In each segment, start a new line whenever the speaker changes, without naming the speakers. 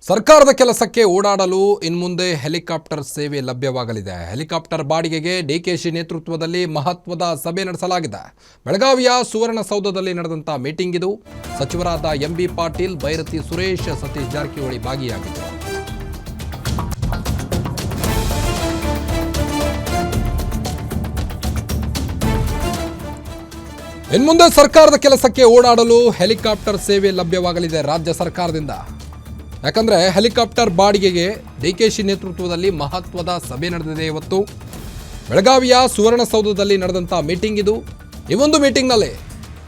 ಸರ್ಕಾರದ ಕೆಲಸಕ್ಕೆ ಓಡಾಡಲು ಇನ್ಮುಂದೆ ಹೆಲಿಕಾಪ್ಟರ್ ಸೇವೆ ಲಭ್ಯವಾಗಲಿದೆ. ಹೆಲಿಕಾಪ್ಟರ್ ಬಾಡಿಗೆಗೆ ಡಿಕೆಶಿ ನೇತೃತ್ವದಲ್ಲಿ ಮಹತ್ವದ ಸಭೆ ನಡೆಸಲಾಗಿದೆ. ಬೆಳಗಾವಿಯ ಸುವರ್ಣಸೌಧದಲ್ಲಿ ನಡೆದಂತ ಮೀಟಿಂಗ್ ಇದು. ಸಚಿವರಾದ ಎಂಬಿ ಪಾಟೀಲ್, ಬೈರತಿ ಸುರೇಶ್, ಸತೀಶ್ ಜಾರಕಿಹೊಳಿ ಭಾಗಿಯಾಗಿದ್ದರು. ಇನ್ಮುಂದೆ ಸರ್ಕಾರದ ಕೆಲಸಕ್ಕೆ ಓಡಾಡಲು ಹೆಲಿಕಾಪ್ಟರ್ ಸೇವೆ ಲಭ್ಯವಾಗಲಿದೆ ರಾಜ್ಯ ಸರ್ಕಾರದಿಂದ. ಯಾಕಂದರೆ ಹೆಲಿಕಾಪ್ಟರ್ ಬಾಡಿಗೆಗೆ ಡಿಕೆಶಿ ನೇತೃತ್ವದಲ್ಲಿ ಮಹತ್ವದ ಸಭೆ ನಡೆದಿದೆ. ಇವತ್ತು ಬೆಳಗಾವಿಯ ಸುವರ್ಣಸೌಧದಲ್ಲಿ ನಡೆದಂಥ ಮೀಟಿಂಗ್ ಇದು. ಈ ಒಂದು ಮೀಟಿಂಗ್ನಲ್ಲಿ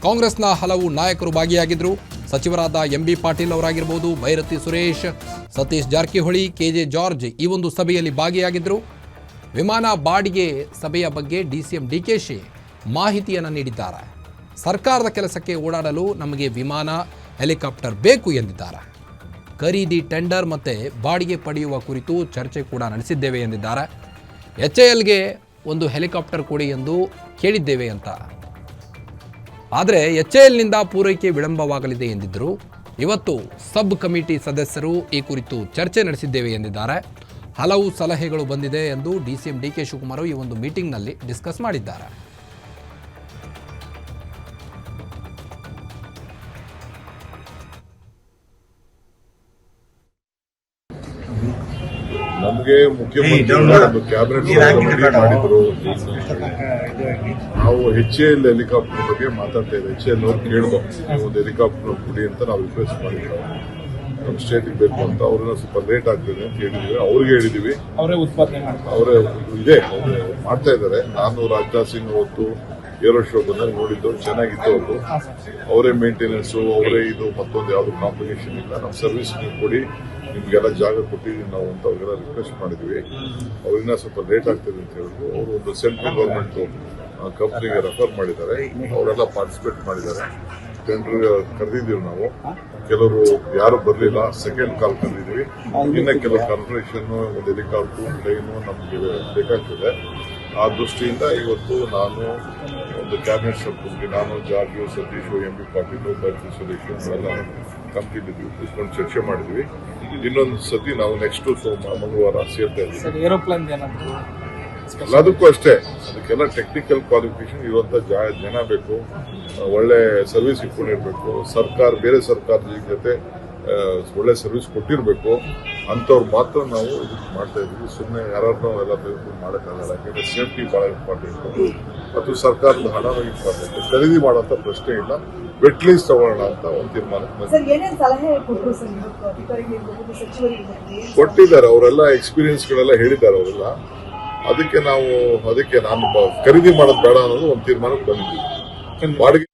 ಕಾಂಗ್ರೆಸ್ನ ಹಲವು ನಾಯಕರು ಭಾಗಿಯಾಗಿದ್ದರು. ಸಚಿವರಾದ ಎಂಬಿ ಪಾಟೀಲ್ ಅವರಾಗಿರ್ಬೋದು, ಬೈರತಿ ಸುರೇಶ್, ಸತೀಶ್ ಜಾರಕಿಹೊಳಿ, ಕೆಜೆ ಜಾರ್ಜ್ ಈ ಒಂದು ಸಭೆಯಲ್ಲಿ ಭಾಗಿಯಾಗಿದ್ದರು. ವಿಮಾನ ಬಾಡಿಗೆ ಸಭೆಯ ಬಗ್ಗೆ ಡಿಸಿಎಂ ಡಿಕೆಶಿ ಮಾಹಿತಿಯನ್ನು ನೀಡಿದ್ದಾರೆ. ಸರ್ಕಾರದ ಕೆಲಸಕ್ಕೆ ಓಡಾಡಲು ನಮಗೆ ವಿಮಾನ, ಹೆಲಿಕಾಪ್ಟರ್ ಬೇಕು ಎಂದಿದ್ದಾರೆ. ಖರೀದಿ, ಟೆಂಡರ್ ಮತ್ತು ಬಾಡಿಗೆ ಪಡೆಯುವ ಕುರಿತು ಚರ್ಚೆ ಕೂಡ ನಡೆಸಿದ್ದೇವೆ ಎಂದಿದ್ದಾರೆ. HALಗೆ ಒಂದು ಹೆಲಿಕಾಪ್ಟರ್ ಕೊಡಿ ಎಂದು ಕೇಳಿದ್ದೇವೆ ಅಂತ. ಆದರೆ HALನಿಂದ ಪೂರೈಕೆ ವಿಳಂಬವಾಗಲಿದೆ ಎಂದಿದ್ದರು. ಇವತ್ತು ಸಬ್ ಕಮಿಟಿ ಸದಸ್ಯರು ಈ ಕುರಿತು ಚರ್ಚೆ ನಡೆಸಿದ್ದೇವೆ ಎಂದಿದ್ದಾರೆ. ಹಲವು ಸಲಹೆಗಳು ಬಂದಿದೆ ಎಂದು ಡಿಸಿಎಂ ಡಿಕೆ ಶಿವಕುಮಾರ್ ಈ ಒಂದು ಮೀಟಿಂಗ್ನಲ್ಲಿ ಡಿಸ್ಕಸ್ ಮಾಡಿದ್ದಾರೆ.
ನಮಗೆ ಮುಖ್ಯಮಂತ್ರಿ ಒಂದು ಕ್ಯಾಬಿನೆಟ್ ಮಾಡಿದ್ರು. ನಾವು HAL ಹೆಲಿಕಾಪ್ಟರ್ ಬಗ್ಗೆ ಮಾತಾಡ್ತಾ ಇದ್ದೇವೆ. HAL ಅವ್ರು ಕೇಳಿದ್ರು, ನೀವು ಒಂದು ಹೆಲಿಕಾಪ್ಟರ್ ಕೊಡಿ ಅಂತ ನಾವು ರಿಕ್ವೆಸ್ಟ್ ಮಾಡಿದ್ರು. ನಮ್ಮ ಸ್ಟೇಟಿಗೆ ಬೇಕು ಅಂತ. ಅವ್ರನ್ನ ಸ್ವಲ್ಪ ಲೇಟ್ ಆಗ್ತದೆ ಅಂತ ಹೇಳಿದ್ವಿ. ಅವ್ರಿಗೆ ಹೇಳಿದೀವಿ, ಅವರೇ ಇದೆ ಮಾಡ್ತಾ ಇದ್ದಾರೆ. ನಾನು ರಾಜನಾಥ್ ಸಿಂಗ್ ಅವತ್ತು ಏರೋ ಶೋ ಬಂದಾಗ ನೋಡಿದ್ದು, ಚೆನ್ನಾಗಿತ್ತು. ಅವರು ಅವರೇ ಮೇಂಟೆನೆನ್ಸು, ಅವರೇ ಇದು, ಮತ್ತೊಂದು ಯಾವುದು ಕಾಂಬಿನೇಷನ್ ಇಲ್ಲ. ನಮ್ಮ ಸರ್ವಿಸ್ ನೀವು ಕೊಡಿ, ನಿಮ್ಗೆಲ್ಲ ಜಾಗ ಕೊಟ್ಟಿದ್ದೀವಿ ನಾವು ಅಂತ ಅವ್ರಿಗೆಲ್ಲ ರಿಕ್ವೆಸ್ಟ್ ಮಾಡಿದ್ವಿ. ಅವ್ರಿನ್ನ ಸ್ವಲ್ಪ ಲೇಟ್ ಆಗ್ತದೆ ಅಂತ ಹೇಳಿದ್ರು. ಅವರು ಒಂದು ಸೆಂಟ್ರಲ್ ಗೌರ್ಮೆಂಟ್ ಕಂಪ್ನಿಗೆ ರೆಫರ್ ಮಾಡಿದ್ದಾರೆ. ಅವರೆಲ್ಲ ಪಾರ್ಟಿಸಿಪೇಟ್ ಮಾಡಿದ್ದಾರೆ. ಟೆಂಡರ್ ಕರೆದಿದ್ದೀವಿ ನಾವು. ಕೆಲವರು ಯಾರು ಬರಲಿಲ್ಲ, ಸೆಕೆಂಡ್ ಕಾಲ್ ಕರೆದಿದ್ದೀವಿ. ಇನ್ನು ಕೆಲವು ಕಾರ್ಪೊರೇಷನ್, ಒಂದು ಹೆಲಿಕಾಪ್ಟರ್, ಟ್ರೈನು ನಮಗೆ ಬೇಕಾಗ್ತದೆ. ಆ ದೃಷ್ಟಿಯಿಂದ ಇವತ್ತು ನಾನು ಒಂದು ಕ್ಯಾಬಿನೆಟ್ ಸಬ್ ಕಮಿಟಿ, ನಾನು ಜಾರ್ಜು, ಸತೀಶ್, ಎಂಬಿ ಪಾಟೀಲ್, ಬೈರತಿ ಸುರೇಶ್ ಎಲ್ಲ ಕಮಿಟಿಲಿದ್ವಿ, ಕೂತ್ಕೊಂಡು ಚರ್ಚೆ ಮಾಡಿದ್ವಿ. ಇನ್ನೊಂದು ಸತಿ ನಾವು ನೆಕ್ಸ್ಟ್ ಮಂಗಳವಾರ ಸೇರ್ತಾ ಇದ್ದೀವಿ. ಎಲ್ಲದಕ್ಕೂ ಅಷ್ಟೇ, ಅದಕ್ಕೆಲ್ಲ ಟೆಕ್ನಿಕಲ್ ಕ್ವಾಲಿಫಿಕೇಶನ್ ಇರುವಂತ ಜನ ಬೇಕು, ಒಳ್ಳೆ ಸರ್ವಿಸ್ ಇಟ್ಕೊಂಡಿರ್ಬೇಕು. ಸರ್ಕಾರ ಬೇರೆ ಸರ್ಕಾರದ ಜೊತೆ ಒಳ್ಳೆ ಸರ್ವಿಸ್ ಕೊಟ್ಟಿರಬೇಕು. ಅಂಥವ್ರು ಮಾತ್ರ ನಾವು ಇದಕ್ಕೆ ಮಾಡ್ತಾ ಇದ್ದೀವಿ. ಸುಮ್ಮನೆ ಯಾರನ್ನೋ ಎಲ್ಲ ತೆಗೆದುಕೊಂಡು ಮಾಡೋಕ್ಕಾಗಲ್ಲ. ಯಾಕಂದ್ರೆ ಸೇಫ್ಟಿ ಬಹಳ ಇಂಪಾರ್ಟೆಂಟ್ ಮತ್ತು ಸರ್ಕಾರದ ಹಣನೂ ಇಂಪಾರ್ಟೆಂಟ್. ಖರೀದಿ ಮಾಡೋಂಥ ಪ್ರಶ್ನೆ ಇಲ್ಲ. ವೆಟ್ ಲೀಸ್ ತಗೊಳ್ಳೋಣ ಅಂತ ಒಂದು ತೀರ್ಮಾನ ಕೊಟ್ಟಿದ್ದಾರೆ. ಅವರೆಲ್ಲ ಎಕ್ಸ್ಪೀರಿಯನ್ಸ್ಗಳೆಲ್ಲ ಹೇಳಿದ್ದಾರೆ ಅವರೆಲ್ಲ. ಅದಕ್ಕೆ ನಾನು ಖರೀದಿ ಮಾಡೋದು ಬೇಡ ಅನ್ನೋದು ಒಂದು ತೀರ್ಮಾನಕ್ಕೆ ಬಂದಿದ್ದೀವಿ. ಬಾಡಿಗೆ